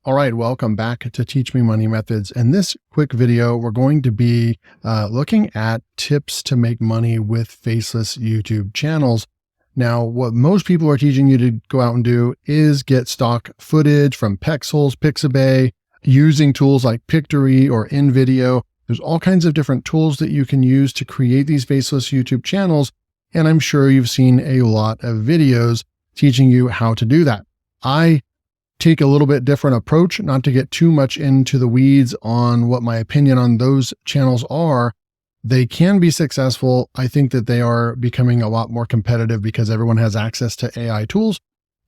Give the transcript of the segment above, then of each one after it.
All right, welcome back to Teach Me Money Methods. In this quick video, we're going to be looking at tips to make money with faceless YouTube channels. Now, what most people are teaching you to go out and do is get stock footage from Pexels, Pixabay, using tools like Pictory or InVideo. There's all kinds of different tools that you can use to create these faceless YouTube channels, and I'm sure you've seen a lot of videos teaching you how to do that. I take a little bit different approach, not to get too much into the weeds on what my opinion on those channels are. They can be successful. I think that they are becoming a lot more competitive because everyone has access to AI tools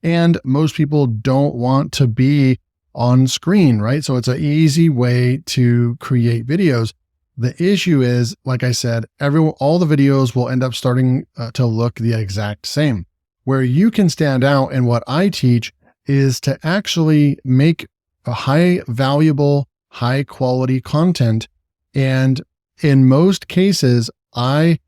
and most people don't want to be on screen, right? So it's an easy way to create videos. The issue is, like I said, all the videos will end up starting to look the exact same. Where you can stand out and what I teach is to actually make a high valuable, high quality content. And in most cases, I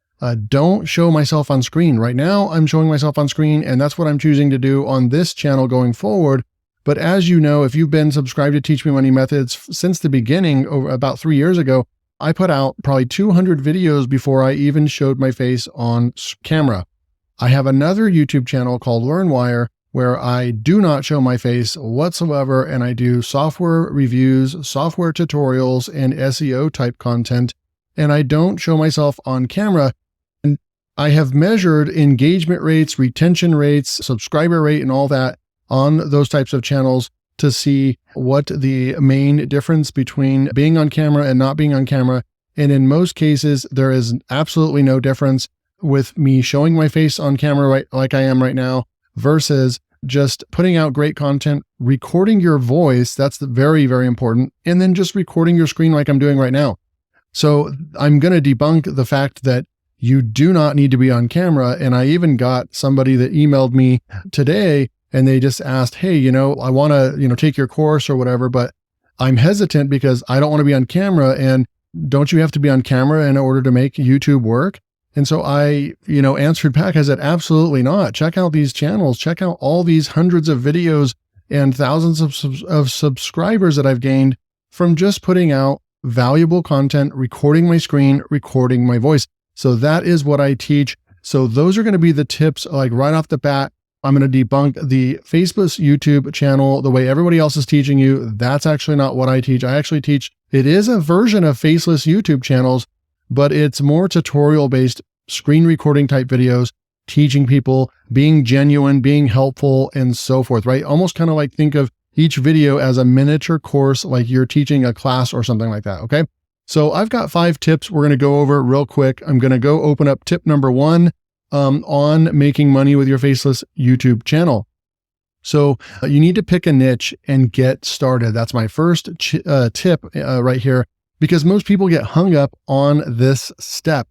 don't show myself on screen. Right now, I'm showing myself on screen, and that's what I'm choosing to do on this channel going forward. But as you know, if you've been subscribed to Teach Me Money Methods since the beginning, over about 3 years ago, I put out probably 200 videos before I even showed my face on camera. I have another YouTube channel called LearnWire, where I do not show my face whatsoever, and I do software reviews, software tutorials, and SEO type content, and I don't show myself on camera. And I have measured engagement rates, retention rates, subscriber rate, and all that on those types of channels to see what the main difference between being on camera and not being on camera. And in most cases, there is absolutely no difference with me showing my face on camera right like I am right now versus just putting out great content, recording your voice. That's very, very important. And then just recording your screen like I'm doing right now. So I'm going to debunk the fact that you do not need to be on camera. And I even got somebody that emailed me today and they just asked, hey, I want to, take your course or whatever, but I'm hesitant because I don't want to be on camera. And don't you have to be on camera in order to make YouTube work? And so I, answered back, I said, absolutely not. Check out these channels, check out all these hundreds of videos and thousands of subscribers that I've gained from just putting out valuable content, recording my screen, recording my voice. So that is what I teach. So those are going to be the tips, like right off the bat. I'm going to debunk the faceless YouTube channel the way everybody else is teaching you. That's actually not what I teach. I actually teach, it is a version of faceless YouTube channels, but it's more tutorial based screen recording type videos, teaching people, being genuine, being helpful, and so forth, right? Almost kind of like think of each video as a miniature course, like you're teaching a class or something like that, okay? So I've got 5 tips we're going to go over real quick. I'm going to go open up tip number 1 on making money with your faceless YouTube channel. So you need to pick a niche and get started. That's my first tip right here, because most people get hung up on this step.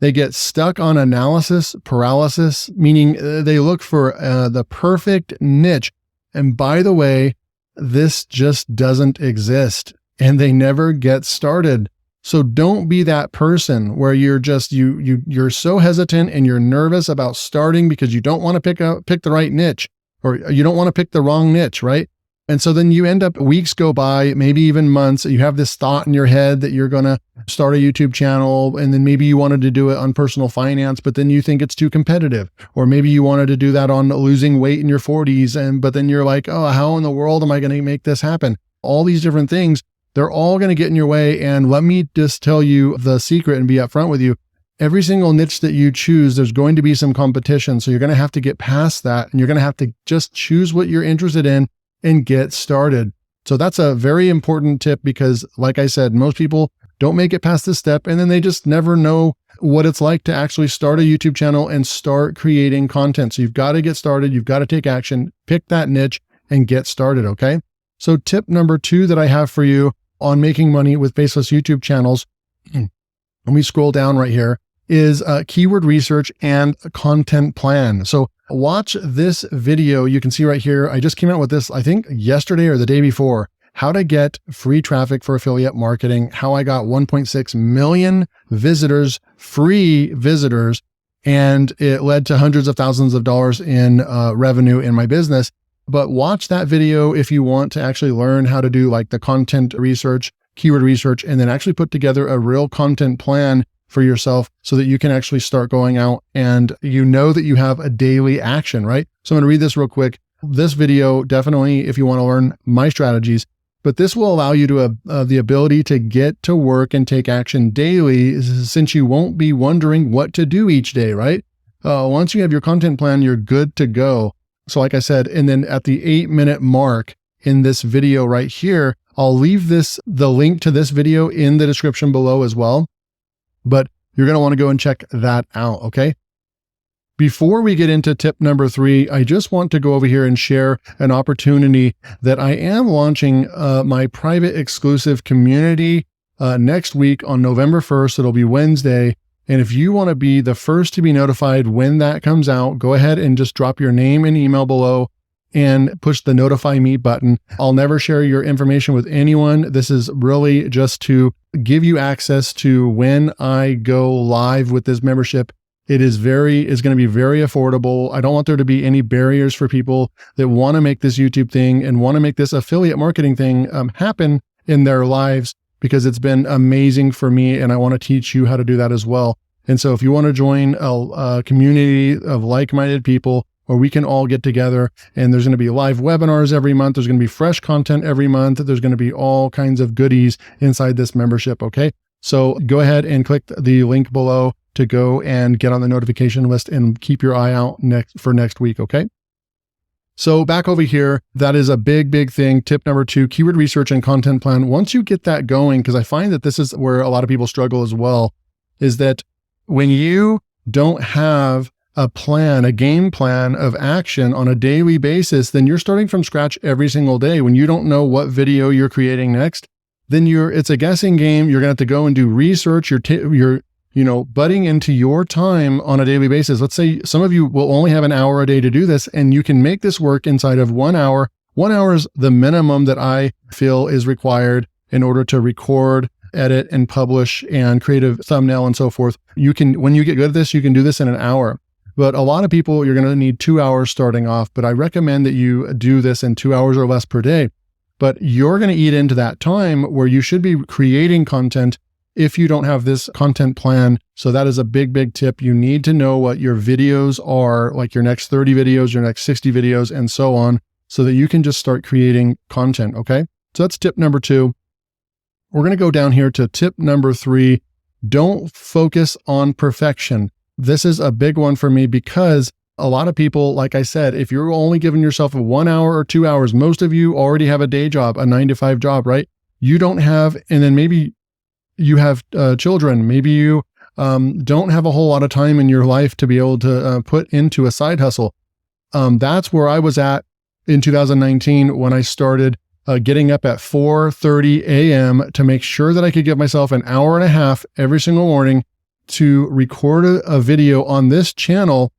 They get stuck on analysis paralysis, meaning they look for the perfect niche. And by the way, this just doesn't exist and they never get started. So don't be that person where you're just, you're so hesitant and you're nervous about starting because you don't want to pick the right niche, or you don't want to pick the wrong niche, right? And so then you end up, weeks go by, maybe even months. You have this thought in your head that you're going to start a YouTube channel, and then maybe you wanted to do it on personal finance, but then you think it's too competitive. Or maybe you wanted to do that on losing weight in your 40s, but then you're like, oh, how in the world am I going to make this happen? All these different things, they're all going to get in your way. And let me just tell you the secret and be upfront with you. Every single niche that you choose, there's going to be some competition. So you're going to have to get past that, and you're going to have to just choose what you're interested in and get started. So that's a very important tip because, like I said, most people don't make it past this step, and then they just never know what it's like to actually start a YouTube channel and start creating content. So you've got to get started. You've got to take action, pick that niche and get started. Okay. So tip number 2 that I have for you on making money with faceless YouTube channels, let me scroll down right here, is keyword research and a content plan. So watch this video. You can see right here, I just came out with this, I think yesterday or the day before, how to get free traffic for affiliate marketing, how I got 1.6 million visitors, free visitors, and it led to hundreds of thousands of dollars in revenue in my business But watch that video if you want to actually learn how to do like the content research, keyword research, and then actually put together a real content plan for yourself so that you can actually start going out and you know that you have a daily action, right? So I'm going to read this real quick. This video, definitely, if you want to learn my strategies, but this will allow you to the ability to get to work and take action daily, since you won't be wondering what to do each day, right? Once you have your content plan, you're good to go. So like I said, and then at the 8-minute mark in this video right here, I'll leave the link to this video in the description below as well. But you're going to want to go and check that out, okay? Before we get into tip number 3, I just want to go over here and share an opportunity that I am launching my private exclusive community next week on November 1st. It'll be Wednesday. And if you want to be the first to be notified when that comes out, go ahead and just drop your name and email below and push the notify me button. I'll never share your information with anyone. This is really just to give you access to when I go live with this membership. It's going to be very affordable. I don't want there to be any barriers for people that want to make this YouTube thing and want to make this affiliate marketing thing happen in their lives, because it's been amazing for me and I want to teach you how to do that as well. And so if you want to join a community of like-minded people where we can all get together, and there's going to be live webinars every month, there's going to be fresh content every month, there's going to be all kinds of goodies inside this membership, okay? So go ahead and click the link below to go and get on the notification list and keep your eye out for next week, okay? So back over here, that is a big, big thing. Tip number 2, keyword research and content plan. Once you get that going, because I find that this is where a lot of people struggle as well, is that when you don't have a game plan of action on a daily basis, then you're starting from scratch every single day. When you don't know what video you're creating next, then it's a guessing game. You're going to have to go and do research. You're butting into your time on a daily basis. Let's say some of you will only have an hour a day to do this, and you can make this work inside of 1 hour. 1 hour is the minimum that I feel is required in order to record, edit, and publish and create a thumbnail and so forth. When you get good at this, you can do this in an hour. But a lot of people, you're going to need 2 hours starting off, but I recommend that you do this in 2 hours or less per day. But you're going to eat into that time where you should be creating content if you don't have this content plan. So that is a big, big tip. You need to know what your videos are, like your next 30 videos, your next 60 videos, and so on, so that you can just start creating content, okay? So that's tip number 2. We're going to go down here to tip number 3. Don't focus on perfection. This is a big one for me because a lot of people, like I said, if you're only giving yourself 1 hour or 2 hours, most of you already have a day job, a 9-to-5 job, right? You don't have, and then maybe you have children. Maybe you don't have a whole lot of time in your life to be able to put into a side hustle. That's where I was at in 2019 when I started getting up at 4:30 a.m. to make sure that I could give myself an hour and a half every single morning to record a video on this channel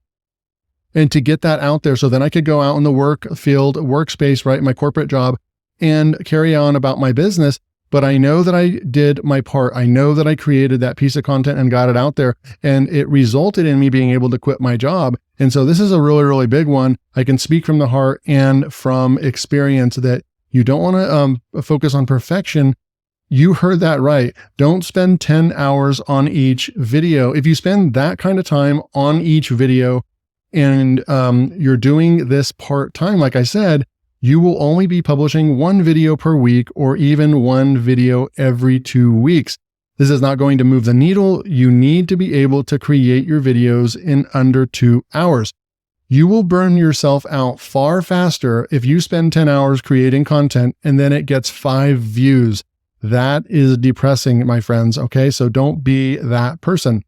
and to get that out there. So then I could go out in the workspace, right? My corporate job, and carry on about my business. But I know that I did my part. I know that I created that piece of content and got it out there, and it resulted in me being able to quit my job. And so this is a really, really big one. I can speak from the heart and from experience that you don't want to focus on perfection. You heard that right. Don't spend 10 hours on each video. If you spend that kind of time on each video and you're doing this part-time, like I said, you will only be publishing 1 video per week or even 1 video every 2 weeks. This is not going to move the needle. You need to be able to create your videos in under 2 hours. You will burn yourself out far faster if you spend 10 hours creating content and then it gets 5 views. That is depressing, my friends. Okay, so don't be that person.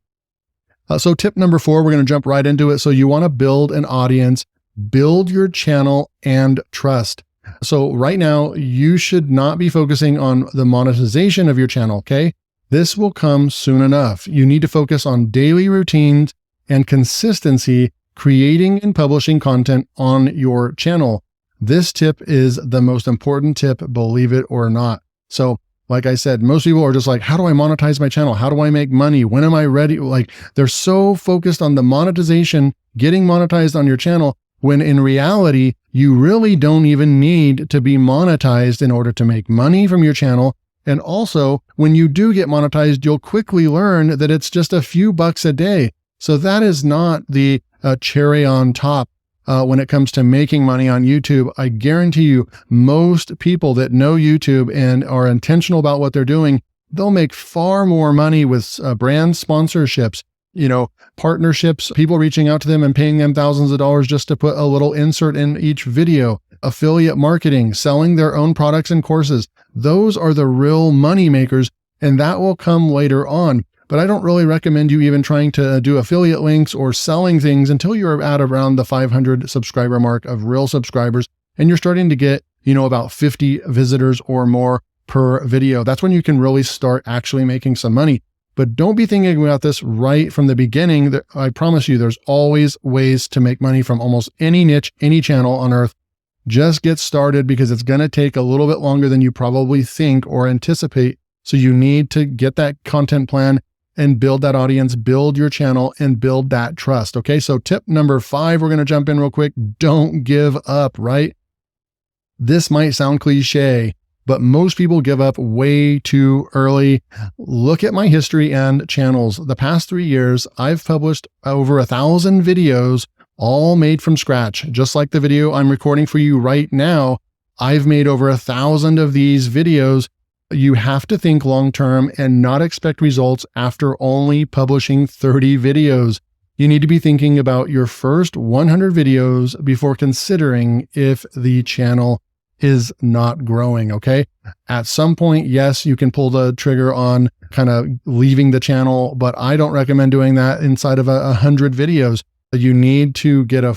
So tip number 4, we're going to jump right into it. So you want to build an audience, build your channel, and trust. So right now, you should not be focusing on the monetization of your channel, okay? This will come soon enough. You need to focus on daily routines and consistency, creating and publishing content on your channel. This tip is the most important tip, believe it or not. So like I said, most people are just like, how do I monetize my channel? How do I make money? When am I ready? Like, they're so focused on the monetization, getting monetized on your channel, when in reality, you really don't even need to be monetized in order to make money from your channel. And also, when you do get monetized, you'll quickly learn that it's just a few bucks a day. So that is not the cherry on top when it comes to making money on YouTube. I guarantee you, most people that know YouTube and are intentional about what they're doing, they'll make far more money with brand sponsorships, partnerships, people reaching out to them and paying them thousands of dollars just to put a little insert in each video, affiliate marketing, selling their own products and courses. Those are the real money makers, and that will come later on. But I don't really recommend you even trying to do affiliate links or selling things until you're at around the 500 subscriber mark of real subscribers, and you're starting to get, about 50 visitors or more per video. That's when you can really start actually making some money. But don't be thinking about this right from the beginning. I promise you, there's always ways to make money from almost any niche, any channel on earth. Just get started, because it's going to take a little bit longer than you probably think or anticipate. So you need to get that content plan and build that audience, build your channel, and build that trust. Okay, so tip number 5, we're going to jump in real quick. Don't give up, right? This might sound cliche, but most people give up way too early. Look at my history and channels. The past 3 years, I've published over 1,000 videos, all made from scratch. Just like the video I'm recording for you right now, I've made over 1,000 of these videos. You have to think long-term and not expect results after only publishing 30 videos. You need to be thinking about your first 100 videos before considering if the channel is not growing, okay? At some point, yes, you can pull the trigger on kind of leaving the channel, but I don't recommend doing that inside of 100 videos. You need to give it a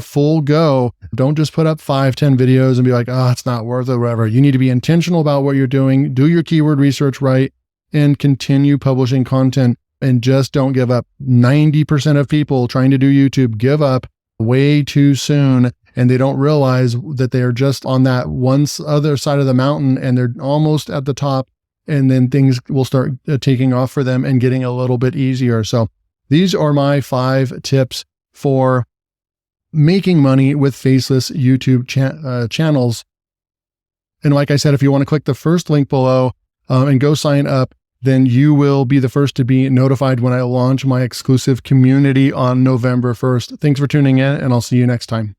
full go. Don't just put up 5-10 videos and be like, oh, it's not worth it, or whatever. You need to be intentional about what you're doing, do your keyword research right, and continue publishing content, and just don't give up. 90% of people trying to do YouTube give up way too soon, and they don't realize that they are just on that other side of the mountain, and they're almost at the top, and then things will start taking off for them and getting a little bit easier. So these are my 5 tips for making money with faceless YouTube channels. And like I said, if you want to click the first link below and go sign up, then you will be the first to be notified when I launch my exclusive community on November 1st. Thanks for tuning in, and I'll see you next time.